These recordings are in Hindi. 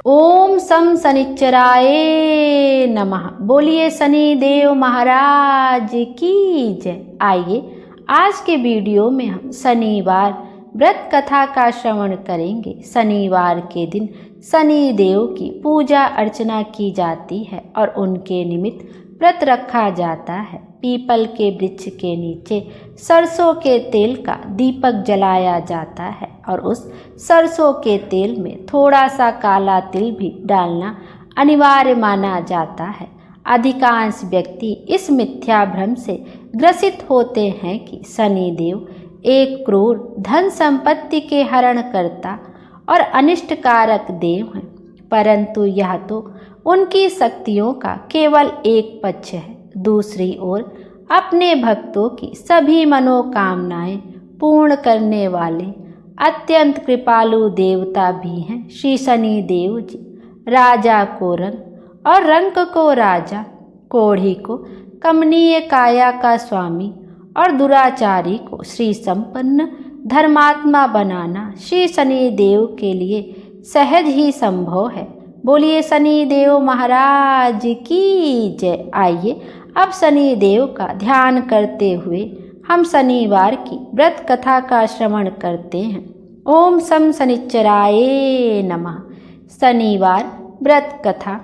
ओम सम शनिश्चराय नमः। बोलिए शनि देव महाराज की जय। आइए आज के वीडियो में हम शनिवार व्रत कथा का श्रवण करेंगे। शनिवार के दिन शनि देव की पूजा अर्चना की जाती है और उनके निमित्त व्रत रखा जाता है। पीपल के वृक्ष के नीचे सरसों के तेल का दीपक जलाया जाता है और उस सरसों के तेल में थोड़ा सा काला तिल भी डालना अनिवार्य माना जाता है। अधिकांश व्यक्ति इस मिथ्या भ्रम से ग्रसित होते हैं कि शनि देव एक क्रूर धन संपत्ति के हरण करता और अनिष्टकारक देव हैं, परंतु यह तो उनकी शक्तियों का केवल एक पक्ष है। दूसरी ओर अपने भक्तों की सभी मनोकामनाएं पूर्ण करने वाले अत्यंत कृपालु देवता भी हैं श्री शनि देव जी। राजा को रंक और रंक को राजा, कोढ़ी को कमनीय काया का स्वामी और दुराचारी को श्री संपन्न धर्मात्मा बनाना श्री शनि देव के लिए सहज ही संभव है। बोलिए शनि देव महाराज की जय। आइए अब शनि देव का ध्यान करते हुए हम शनिवार की व्रत कथा का श्रवण करते हैं। ओम सम शनिश्चराय नमः। शनिवार व्रत कथा।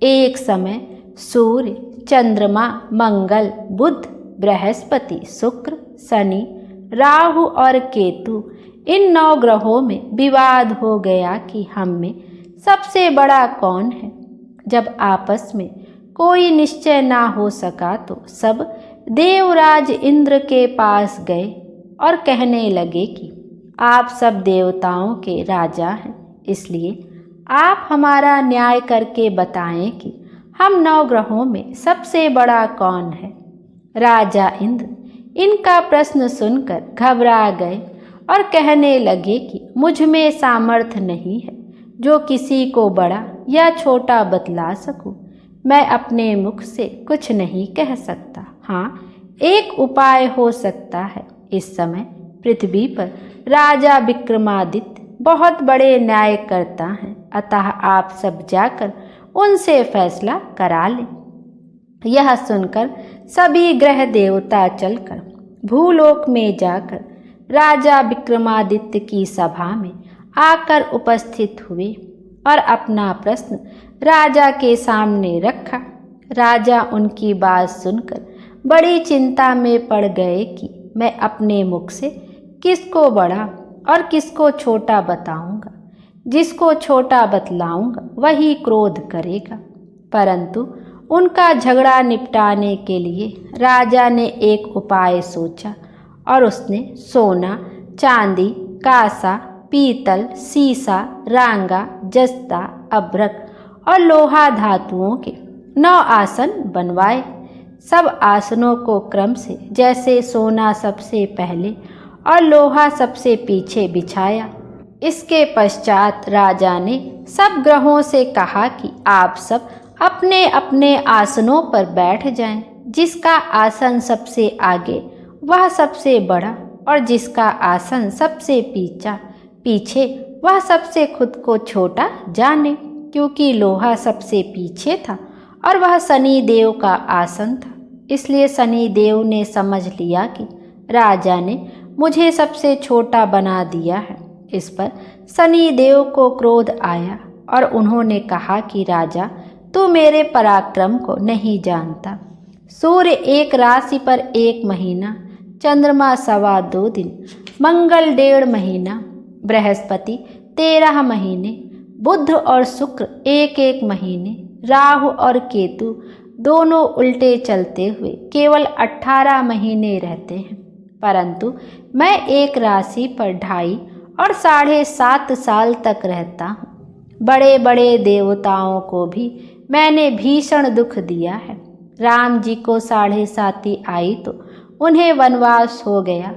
एक समय सूर्य, चंद्रमा, मंगल, बुध, बृहस्पति, शुक्र, शनि, राहु और केतु इन 9 ग्रहों में विवाद हो गया कि हम में सबसे बड़ा कौन है। जब आपस में कोई निश्चय ना हो सका तो सब देवराज इंद्र के पास गए और कहने लगे कि आप सब देवताओं के राजा हैं, इसलिए आप हमारा न्याय करके बताएं कि हम 9 ग्रहों में सबसे बड़ा कौन है। राजा इंद्र इनका प्रश्न सुनकर घबरा गए और कहने लगे कि मुझ में सामर्थ्य नहीं है जो किसी को बड़ा या छोटा बतला सकूं। मैं अपने मुख से कुछ नहीं कह सकता। हाँ, एक उपाय हो सकता है। इस समय पृथ्वी पर राजा विक्रमादित्य बहुत बड़े न्याय करता है, अतः आप सब जाकर उनसे फैसला करा लें। यह सुनकर सभी ग्रह देवता चलकर भूलोक में जाकर राजा विक्रमादित्य की सभा में आकर उपस्थित हुए और अपना प्रश्न राजा के सामने रखा। राजा उनकी बात सुनकर बड़ी चिंता में पड़ गए कि मैं अपने मुख से किसको बड़ा और किसको छोटा बताऊंगा। जिसको छोटा बतलाऊंगा वही क्रोध करेगा। परंतु उनका झगड़ा निपटाने के लिए राजा ने एक उपाय सोचा और उसने सोना, चांदी, कांसा, पीतल, सीसा, रांगा, जस्ता, अभ्रक और लोहा धातुओं के 9 आसन बनवाए। सब आसनों को क्रम से जैसे सोना सबसे पहले और लोहा सबसे पीछे बिछाया। इसके पश्चात राजा ने सब ग्रहों से कहा कि आप सब अपने अपने आसनों पर बैठ जाएं। जिसका आसन सबसे आगे वह सबसे बड़ा और जिसका आसन सबसे पीछे वह सबसे खुद को छोटा जाने, क्योंकि लोहा सबसे पीछे था और वह शनि देव का आसन था। इसलिए शनि देव ने समझ लिया कि राजा ने मुझे सबसे छोटा बना दिया है। इस पर शनि देव को क्रोध आया और उन्होंने कहा कि राजा, तू मेरे पराक्रम को नहीं जानता। सूर्य एक राशि पर 1 महीना, चंद्रमा 2.25 दिन, मंगल 1.5 महीना, बृहस्पति 13 महीने, बुध और शुक्र 1 महीने, राहु और केतु दोनों उल्टे चलते हुए केवल 18 महीने रहते हैं। परंतु मैं एक राशि पर 2.5 और 7.5 साल तक रहता हूँ। बड़े बड़े देवताओं को भी मैंने भीषण दुख दिया है। राम जी को 7.5 आई तो उन्हें वनवास हो गया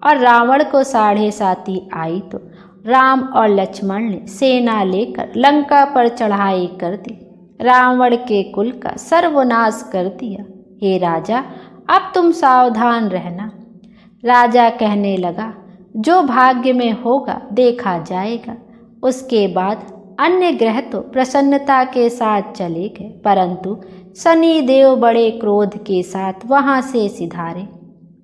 और रावण को 7.5 आई तो राम और लक्ष्मण ने सेना लेकर लंका पर चढ़ाई कर दी। रावण के कुल का सर्वनाश कर दिया। हे राजा, अब तुम सावधान रहना। राजा कहने लगा, जो भाग्य में होगा देखा जाएगा। उसके बाद अन्य ग्रह तो प्रसन्नता के साथ चले गए, परंतु शनि देव बड़े क्रोध के साथ वहां से सिधारे।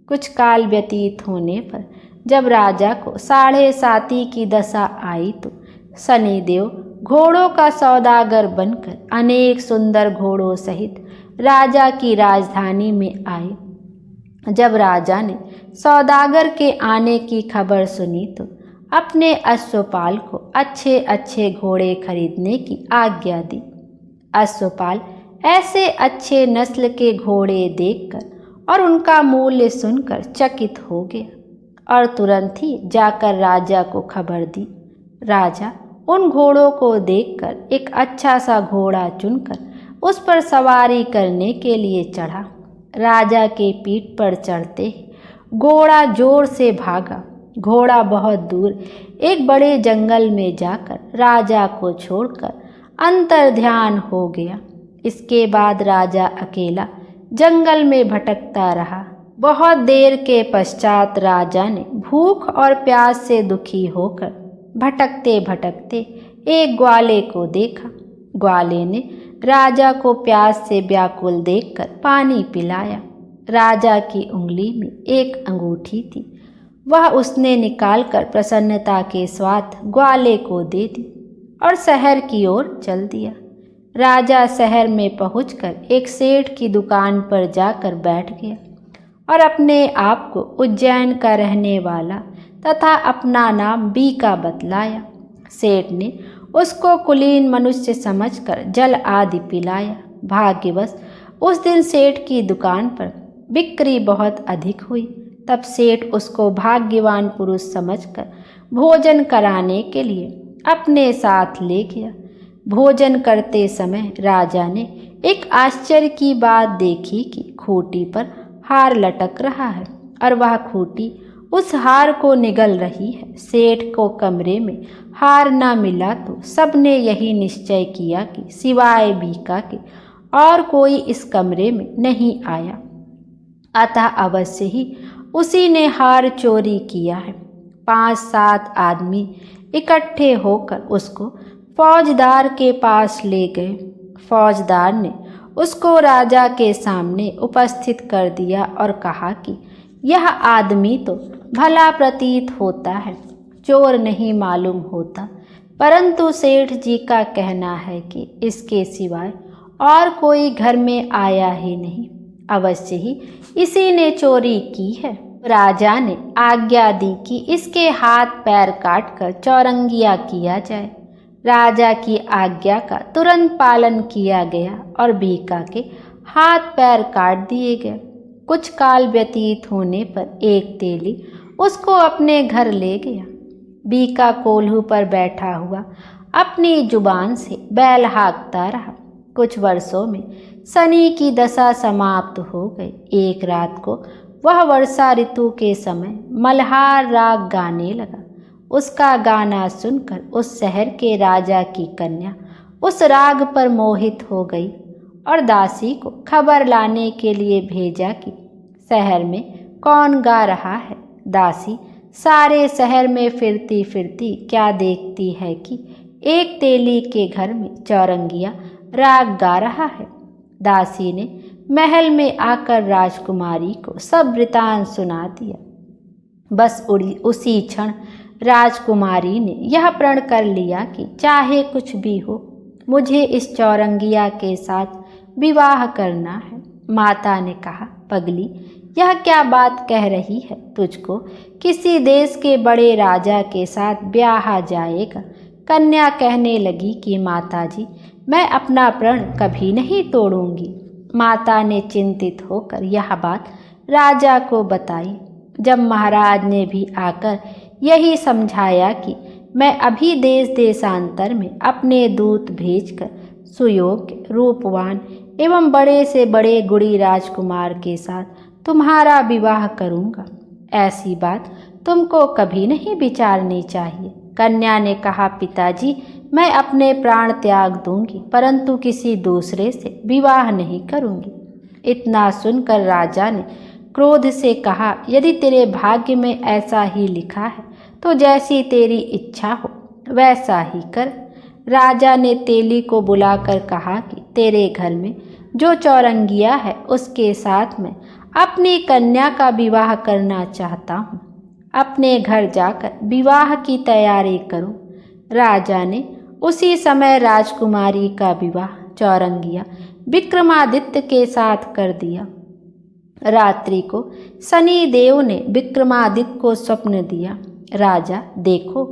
कुछ काल व्यतीत होने पर जब राजा को 7.5 की दशा आई तो शनि देव घोड़ों का सौदागर बनकर अनेक सुंदर घोड़ों सहित राजा की राजधानी में आए। जब राजा ने सौदागर के आने की खबर सुनी तो अपने अश्वपाल को अच्छे अच्छे घोड़े खरीदने की आज्ञा दी। अश्वपाल ऐसे अच्छे नस्ल के घोड़े देखकर और उनका मूल्य सुनकर चकित हो गया और तुरंत ही जाकर राजा को खबर दी। राजा उन घोड़ों को देखकर एक अच्छा सा घोड़ा चुनकर उस पर सवारी करने के लिए चढ़ा। राजा के पीठ पर चढ़ते ही घोड़ा जोर से भागा। घोड़ा बहुत दूर एक बड़े जंगल में जाकर राजा को छोड़कर अंतर्ध्यान हो गया। इसके बाद राजा अकेला जंगल में भटकता रहा। बहुत देर के पश्चात राजा ने भूख और प्यास से दुखी होकर भटकते भटकते एक ग्वाले को देखा। ग्वाले ने राजा को प्यास से व्याकुल देखकर पानी पिलाया। राजा की उंगली में एक अंगूठी थी, वह उसने निकालकर प्रसन्नता के साथ ग्वाले को दे दी और शहर की ओर चल दिया। राजा शहर में पहुंचकर एक सेठ की दुकान पर जाकर बैठ गया और अपने आप को उज्जैन का रहने वाला तथा अपना नाम बीका बतलाया। सेठ ने उसको कुलीन मनुष्य समझकर जल आदि पिलाया। भाग्यवश उस दिन सेठ की दुकान पर बिक्री बहुत अधिक हुई। तब सेठ उसको भाग्यवान पुरुष समझकर भोजन कराने के लिए अपने साथ ले गया। भोजन करते समय राजा ने एक आश्चर्य की बात देखी कि खूंटी पर हार लटक रहा है और वह खूंटी उस हार को निगल रही है। सेठ को कमरे में हार न मिला तो सबने यही निश्चय किया कि सिवाय बीका के और कोई इस कमरे में नहीं आया, अतः अवश्य ही उसी ने हार चोरी किया है। 5-7 आदमी इकट्ठे होकर उसको फौजदार के पास ले गए। फौजदार ने उसको राजा के सामने उपस्थित कर दिया और कहा कि यह आदमी तो भला प्रतीत होता है, चोर नहीं मालूम होता, परंतु सेठ जी का कहना है कि इसके सिवाय और कोई घर में आया ही नहीं, अवश्य ही इसी ने चोरी की है। राजा ने आज्ञा दी कि इसके हाथ पैर काटकर चौरंगिया किया जाए। राजा की आज्ञा का तुरंत पालन किया गया और बीका के हाथ पैर काट दिए गए। कुछ काल व्यतीत होने पर एक तेली उसको अपने घर ले गया। बीका कोल्हू पर बैठा हुआ अपनी जुबान से बैल हाँकता रहा। कुछ वर्षों में शनि की दशा समाप्त हो गई। एक रात को वह वर्षा ऋतु के समय मल्हार राग गाने लगा। उसका गाना सुनकर उस शहर के राजा की कन्या उस राग पर मोहित हो गई और दासी को खबर लाने के लिए भेजा कि शहर में कौन गा रहा है। दासी सारे शहर में फिरती फिरती क्या देखती है कि एक तेली के घर में चौरंगिया राग गा रहा है। दासी ने महल में आकर राजकुमारी को सब वृतांत सुना दिया। बस उसी क्षण राजकुमारी ने यह प्रण कर लिया कि चाहे कुछ भी हो, मुझे इस चौरंगिया के साथ विवाह करना है। माता ने कहा, पगली, यह क्या बात कह रही है? तुझको किसी देश के बड़े राजा के साथ ब्याह जाएगा। कन्या कहने लगी कि माताजी, मैं अपना प्रण कभी नहीं तोड़ूंगी। माता ने चिंतित होकर यह बात राजा को बताई। जब महाराज ने भी आकर यही समझाया कि मैं अभी देश देशांतर में अपने दूत भेजकर सुयोग्य, रूपवान एवं बड़े से बड़े गुणी राजकुमार के साथ तुम्हारा विवाह करूंगा, ऐसी बात तुमको कभी नहीं विचारनी चाहिए। कन्या ने कहा, पिताजी, मैं अपने प्राण त्याग दूंगी, परंतु किसी दूसरे से विवाह नहीं करूंगी। इतना सुनकर राजा ने क्रोध से कहा, यदि तेरे भाग्य में ऐसा ही लिखा है तो जैसी तेरी इच्छा हो वैसा ही कर। राजा ने तेली को बुलाकर कहा कि तेरे घर में जो चौरंगिया है उसके साथ मैं अपनी कन्या का विवाह करना चाहता हूँ। अपने घर जाकर विवाह की तैयारी करो। राजा ने उसी समय राजकुमारी का विवाह चौरंगिया विक्रमादित्य के साथ कर दिया। रात्रि को शनि देव ने विक्रमादित्य को स्वप्न दिया, राजा देखो,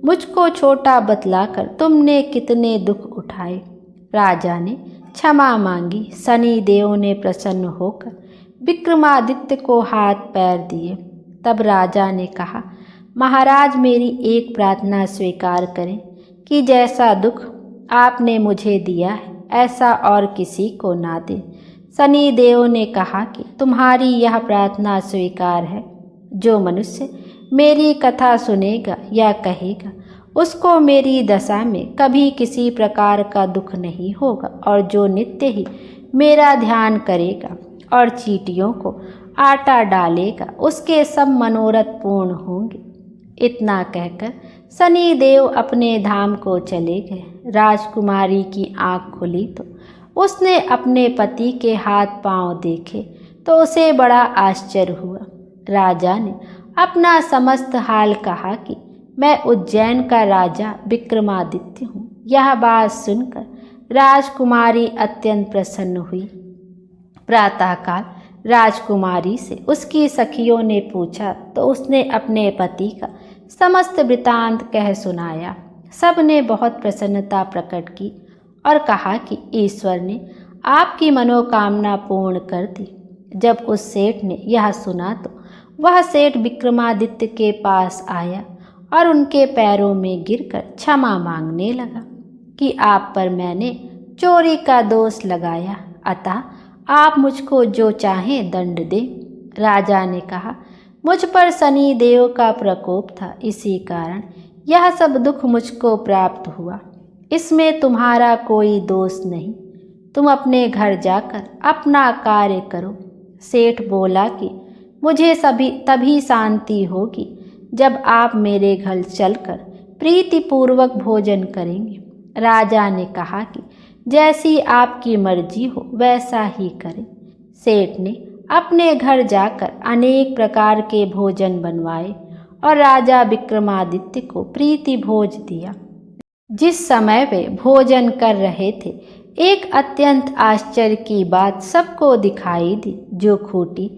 मुझको छोटा बतलाकर तुमने कितने दुख उठाए। राजा ने क्षमा मांगी। शनि देव ने प्रसन्न होकर विक्रमादित्य को हाथ पैर दिए। तब राजा ने कहा, महाराज मेरी एक प्रार्थना स्वीकार करें कि जैसा दुख आपने मुझे दिया है ऐसा और किसी को ना दें। शनि देव ने कहा कि तुम्हारी यह प्रार्थना स्वीकार है। जो मनुष्य मेरी कथा सुनेगा या कहेगा उसको मेरी दशा में कभी किसी प्रकार का दुख नहीं होगा, और जो नित्य ही मेरा ध्यान करेगा और चींटियों को आटा डालेगा उसके सब मनोरथ पूर्ण होंगे। इतना कहकर शनि देव अपने धाम को चले गए। राजकुमारी की आँख खुली तो उसने अपने पति के हाथ पांव देखे तो उसे बड़ा आश्चर्य हुआ। राजा ने अपना समस्त हाल कहा कि मैं उज्जैन का राजा विक्रमादित्य हूँ। यह बात सुनकर राजकुमारी अत्यंत प्रसन्न हुई। प्रातःकाल राजकुमारी से उसकी सखियों ने पूछा तो उसने अपने पति का समस्त वृतांत कह सुनाया। सब ने बहुत प्रसन्नता प्रकट की और कहा कि ईश्वर ने आपकी मनोकामना पूर्ण कर दी। जब उस सेठ ने यह सुना तो वह सेठ विक्रमादित्य के पास आया और उनके पैरों में गिरकर क्षमा मांगने लगा कि आप पर मैंने चोरी का दोष लगाया, अतः आप मुझको जो चाहें दंड दें। राजा ने कहा, मुझ पर शनि देव का प्रकोप था, इसी कारण यह सब दुख मुझको प्राप्त हुआ। इसमें तुम्हारा कोई दोष नहीं। तुम अपने घर जाकर अपना कार्य करो। सेठ बोला कि मुझे तभी शांति होगी जब आप मेरे घर चलकर प्रीतिपूर्वक भोजन करेंगे। राजा ने कहा कि जैसी आपकी मर्जी हो वैसा ही करें। सेठ ने अपने घर जाकर अनेक प्रकार के भोजन बनवाए और राजा विक्रमादित्य को प्रीति भोज दिया। जिस समय वे भोजन कर रहे थे एक अत्यंत आश्चर्य की बात सबको दिखाई दी। जो खूंटी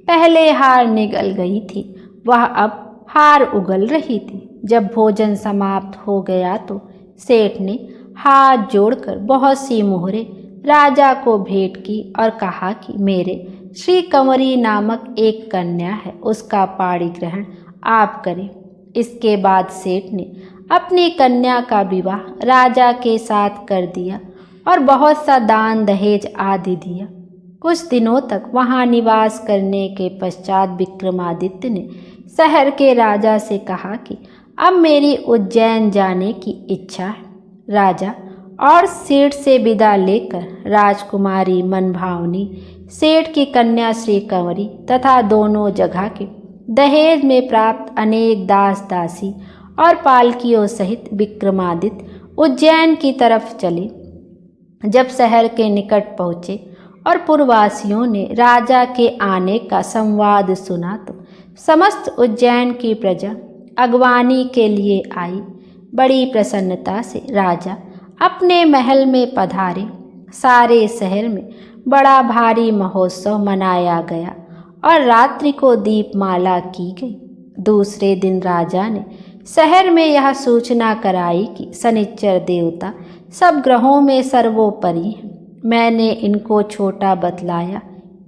पहले हार निगल गई थी वह अब हार उगल रही थी। जब भोजन समाप्त हो गया तो सेठ ने हाथ जोड़कर बहुत सी मोहरें राजा को भेंट की और कहा कि मेरे श्री कंवरी नामक एक कन्या है, उसका पाणी ग्रहण आप करें। इसके बाद सेठ ने अपनी कन्या का विवाह राजा के साथ कर दिया और बहुत सा दान दहेज आदि दिया। कुछ दिनों तक वहां निवास करने के पश्चात विक्रमादित्य ने शहर के राजा से कहा कि अब मेरी उज्जैन जाने की इच्छा है। राजा और सेठ से विदा लेकर राजकुमारी मनभावनी, सेठ की कन्या श्री कंवरी तथा दोनों जगह के दहेज में प्राप्त अनेक दास दासी और पालकियों सहित विक्रमादित्य उज्जैन की तरफ चले। जब शहर के निकट पहुँचे और पुरवासियों ने राजा के आने का संवाद सुना तो समस्त उज्जैन की प्रजा अगवानी के लिए आई। बड़ी प्रसन्नता से राजा अपने महल में पधारे। सारे शहर में बड़ा भारी महोत्सव मनाया गया और रात्रि को दीपमाला की गई। दूसरे दिन राजा ने शहर में यह सूचना कराई कि शनिचर देवता सब ग्रहों में सर्वोपरि हैं। मैंने इनको छोटा बतलाया,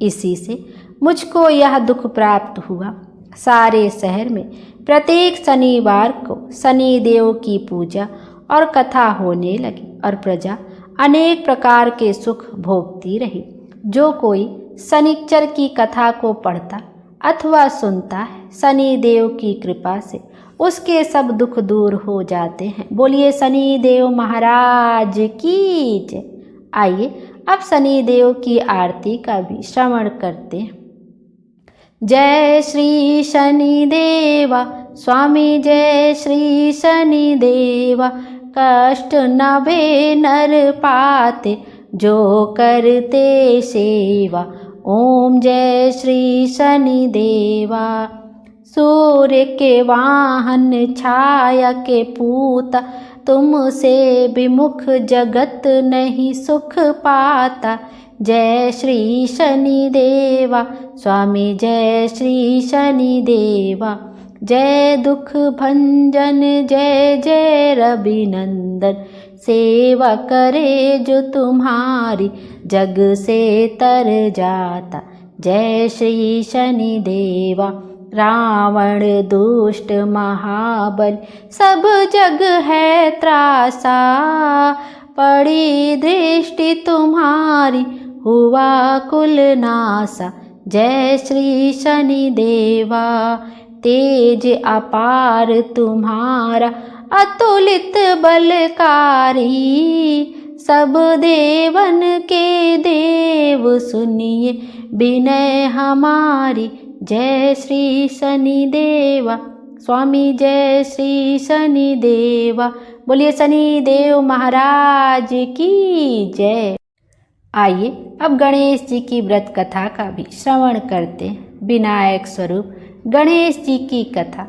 इसी से मुझको यह दुख प्राप्त हुआ। सारे शहर में प्रत्येक शनिवार को शनि देव की पूजा और कथा होने लगी और प्रजा अनेक प्रकार के सुख भोगती रही। जो कोई शनिचर की कथा को पढ़ता अथवा सुनता है, शनि देव की कृपा से उसके सब दुख दूर हो जाते हैं। बोलिए शनि देव महाराज की जय। आइए अब शनि देव की आरती का भी श्रवण करते हैं। जय श्री शनि देवा स्वामी, जय श्री शनि देवा, कष्ट न वे नर पाते, जो करते सेवा। ओम जय श्री शनि देवा। सूर्य के वाहन छाया के पूता, तुमसे विमुख जगत नहीं सुख पाता। जय श्री शनि देवा। स्वामी जय श्री शनि देवा। जय दुख भंजन जय जय रविनंदन, सेवा करे जो तुम्हारी जग से तर जाता। जय श्री शनि देवा। रावण दुष्ट महाबल सब जग है त्रासा, पड़ी दृष्टि तुम्हारी हुआ कुल नासा। जय श्री शनि देवा। तेज अपार तुम्हारा अतुलित बलकारी, सब देवन के देव सुनिए विनय हमारी। जय श्री शनि देवा। स्वामी जय श्री शनि देवा। बोलिए शनि देव महाराज की जय। आइए अब गणेश जी की व्रत कथा का भी श्रवण करते हैं। विनायक स्वरूप गणेश जी की कथा।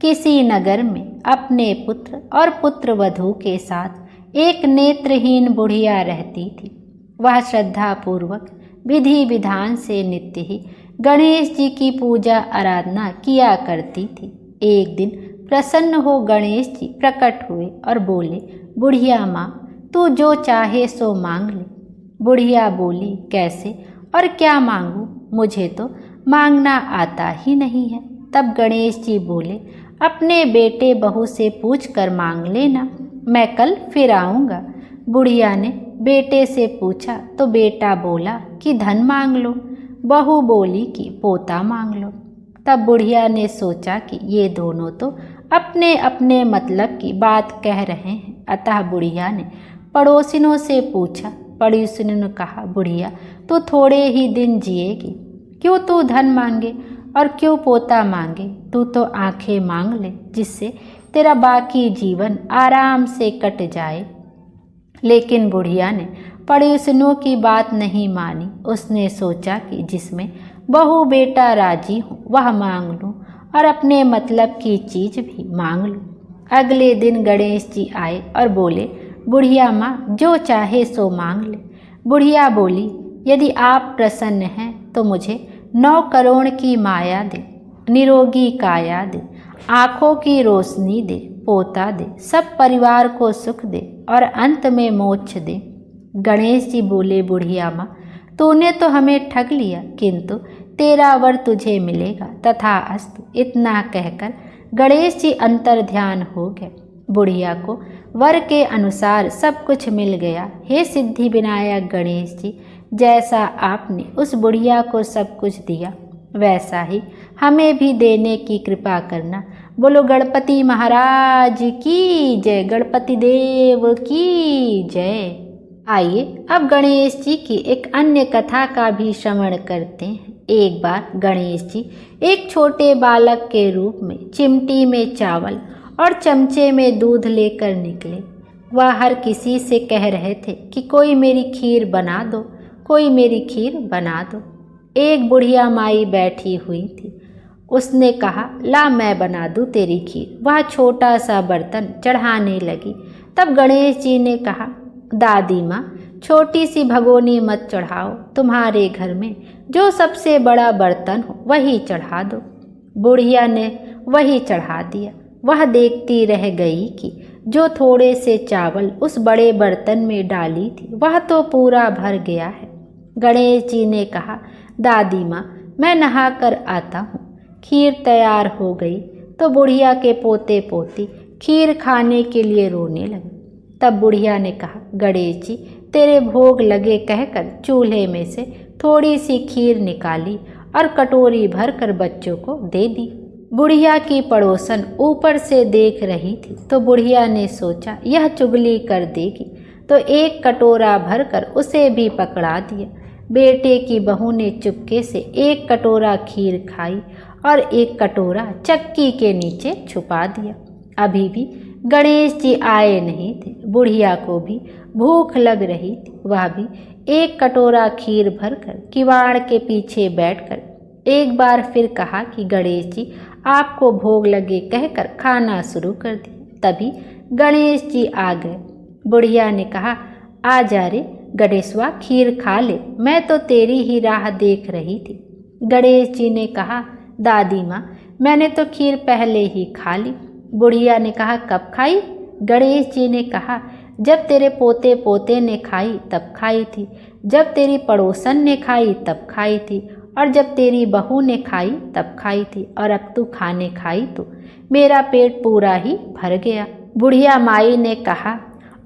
किसी नगर में अपने पुत्र और पुत्रवधू के साथ एक नेत्रहीन बुढ़िया रहती थी। वह श्रद्धापूर्वक विधि विधान से नित्य ही गणेश जी की पूजा आराधना किया करती थी। एक दिन प्रसन्न हो गणेश जी प्रकट हुए और बोले, बुढ़िया माँ, तू जो चाहे सो मांग ले। बुढ़िया बोली, कैसे और क्या मांगूं? मुझे तो मांगना आता ही नहीं है। तब गणेश जी बोले, अपने बेटे बहू से पूछ कर मांग लेना, मैं कल फिर आऊँगा। बुढ़िया ने बेटे से पूछा तो बेटा बोला कि धन मांग लो। बहू बोली कि पोता मांग लो। तब बुढ़िया ने सोचा कि ये दोनों तो अपने अपने मतलब की बात कह रहे हैं। अतः बुढ़िया ने पड़ोसिनों से पूछा। पड़ोसिनों ने कहा, बुढ़िया तू थोड़े ही दिन जिएगी, क्यों तू धन मांगे और क्यों पोता मांगे? तू तो आंखें मांग ले, जिससे तेरा बाकी जीवन आराम से कट जाए। लेकिन बुढ़िया ने पड़ोसिनों की बात नहीं मानी। उसने सोचा कि जिसमें बहू बेटा राजी हो वह मांग लूँ और अपने मतलब की चीज़ भी मांग लूँ। अगले दिन गणेश जी आए और बोले, बुढ़िया माँ, जो चाहे सो मांग ले। बुढ़िया बोली, यदि आप प्रसन्न हैं तो मुझे 9 करोड़ की माया दे, निरोगी काया दे, आँखों की रोशनी दे, पोता दे, सब परिवार को सुख दे और अंत में मोक्ष दे। गणेश जी बोले, बुढ़िया माँ, तूने तो हमें ठग लिया, किंतु तेरा वर तुझे मिलेगा, तथा अस्तु। इतना कहकर गणेश जी अंतर ध्यान हो गए। बुढ़िया को वर के अनुसार सब कुछ मिल गया। हे सिद्धि विनायक गणेश जी, जैसा आपने उस बुढ़िया को सब कुछ दिया, वैसा ही हमें भी देने की कृपा करना। बोलो गणपति महाराज की जय, गणपति देव की जय। आइए अब गणेश जी की एक अन्य कथा का भी श्रवण करते हैं। एक बार गणेश जी एक छोटे बालक के रूप में चिमटी में चावल और चमचे में दूध लेकर निकले। वह हर किसी से कह रहे थे कि कोई मेरी खीर बना दो, कोई मेरी खीर बना दो। एक बुढ़िया माई बैठी हुई थी। उसने कहा, ला मैं बना दूँ तेरी खीर। वह छोटा सा बर्तन चढ़ाने लगी। तब गणेश जी ने कहा, दादी माँ, छोटी सी भगोनी मत चढ़ाओ, तुम्हारे घर में जो सबसे बड़ा बर्तन हो वही चढ़ा दो। बुढ़िया ने वही चढ़ा दिया। वह देखती रह गई कि जो थोड़े से चावल उस बड़े बर्तन में डाली थी वह तो पूरा भर गया है। गणेश जी ने कहा, दादी माँ, मैं नहा कर आता हूँ। खीर तैयार हो गई तो बुढ़िया के पोते पोती खीर खाने के लिए रोने लगे। तब बुढ़िया ने कहा, गणेश जी तेरे भोग लगे कहकर चूल्हे में से थोड़ी सी खीर निकाली और कटोरी भर कर बच्चों को दे दी। बुढ़िया की पड़ोसन ऊपर से देख रही थी तो बुढ़िया ने सोचा यह चुगली कर देगी, तो एक कटोरा भरकर उसे भी पकड़ा दिया। बेटे की बहू ने चुपके से एक कटोरा खीर खाई और एक कटोरा चक्की के नीचे छुपा दिया। अभी भी गणेश जी आए नहीं थे। बुढ़िया को भी भूख लग रही थी। वह भी एक कटोरा खीर भरकर किवाड़ के पीछे बैठकर एक बार फिर कहा कि गणेश जी आपको भोग लगे कहकर खाना शुरू कर दिया। तभी गणेश जी आ गए। बुढ़िया ने कहा, आ जा रे गणेशवा, खीर खा ले, मैं तो तेरी ही राह देख रही थी। गणेश जी ने कहा, दादी माँ मैंने तो खीर पहले ही खा ली। बुढ़िया ने कहा, कब खाई? गणेश जी ने कहा, जब तेरे पोते पोते ने खाई तब खाई थी, जब तेरी पड़ोसन ने खाई तब खाई थी, और जब तेरी बहू ने खाई तब खाई थी, और अब तू खाने खाई तो मेरा पेट पूरा ही भर गया। बुढ़िया माई ने कहा,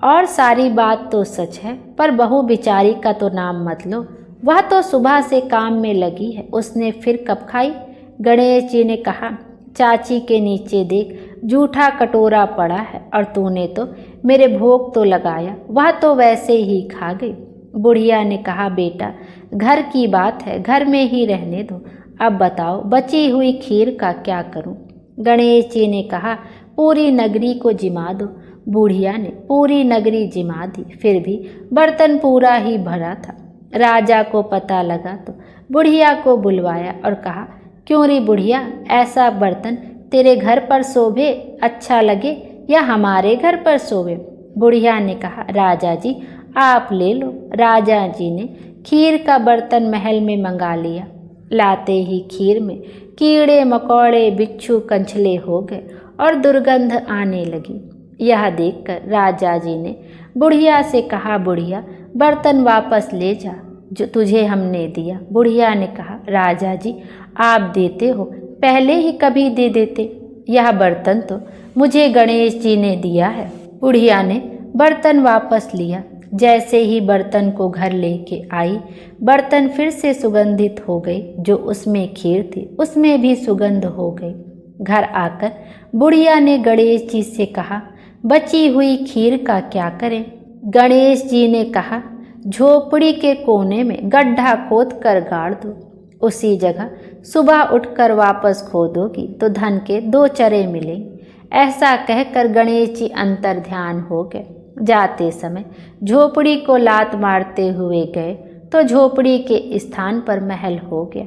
और सारी बात तो सच है, पर बहू बिचारी का तो नाम मत लो, वह तो सुबह से काम में लगी है, उसने फिर कब खाई? गणेश जी ने कहा, चाची के नीचे देख, जूठा कटोरा पड़ा है, और तूने तो मेरे भोग तो लगाया, वह तो वैसे ही खा गई। बुढ़िया ने कहा, बेटा घर की बात है, घर में ही रहने दो, अब बताओ बची हुई खीर का क्या करूं? गणेश जी ने कहा, पूरी नगरी को जिमा दो। बुढ़िया ने पूरी नगरी जिमा दी, फिर भी बर्तन पूरा ही भरा था। राजा को पता लगा तो बुढ़िया को बुलवाया और कहा, क्यों रे बुढ़िया, ऐसा बर्तन तेरे घर पर शोभे, अच्छा लगे या हमारे घर पर शोभे? बुढ़िया ने कहा, राजा जी आप ले लो। राजा जी ने खीर का बर्तन महल में मंगा लिया। लाते ही खीर में कीड़े मकोड़े बिच्छू कंछले हो गए और दुर्गंध आने लगी। यह देखकर राजा जी ने बुढ़िया से कहा, बुढ़िया बर्तन वापस ले जा जो तुझे हमने दिया। बुढ़िया ने कहा, राजा जी आप देते हो, पहले ही कभी दे देते, यह बर्तन तो मुझे गणेश जी ने दिया है। बुढ़िया ने बर्तन वापस लिया। जैसे ही बर्तन को घर लेके आई, बर्तन फिर से सुगंधित हो गई, जो उसमें खीर थी उसमें भी सुगंध हो गई। घर आकर बुढ़िया ने गणेश जी से कहा, बची हुई खीर का क्या करें? गणेश जी ने कहा, झोपड़ी के कोने में गड्ढा खोद कर गाड़ दो, उसी जगह सुबह उठकर वापस खोदोगी तो धन के 2 चरे मिलेंगे। ऐसा कहकर गणेश जी अंतर ध्यान हो गए। जाते समय झोपड़ी को लात मारते हुए गए तो झोपड़ी के स्थान पर महल हो गया।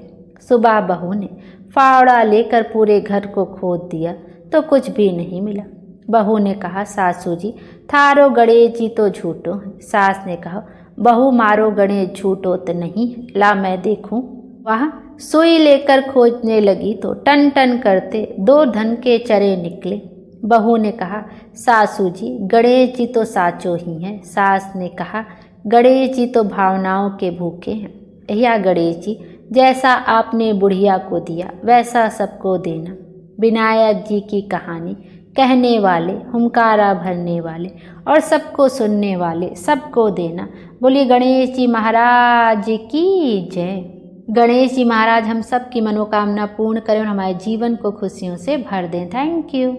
सुबह बहू ने फावड़ा लेकर पूरे घर को खोद दिया तो कुछ भी नहीं मिला। बहू ने कहा, सासू जी थारो गणेश जी तो झूठो हैं। सास ने कहा, बहू मारो गणेश झूठो तो नहीं है, ला मैं देखूं। वह सुई लेकर खोजने लगी तो टन टन करते 2 धन के चरे निकले। बहू ने कहा, सासू जी गणेश जी तो साचो ही हैं। सास ने कहा, गणेश जी तो भावनाओं के भूखे हैं। या गणेश जी जैसा आपने बुढ़िया को दिया वैसा सबको देना। विनायक जी की कहानी कहने वाले, हुंकारा भरने वाले और सबको सुनने वाले सबको देना। बोलिए गणेश जी महाराज की जय। गणेश जी महाराज हम सब की मनोकामना पूर्ण करें और हमारे जीवन को खुशियों से भर दें। Thank you.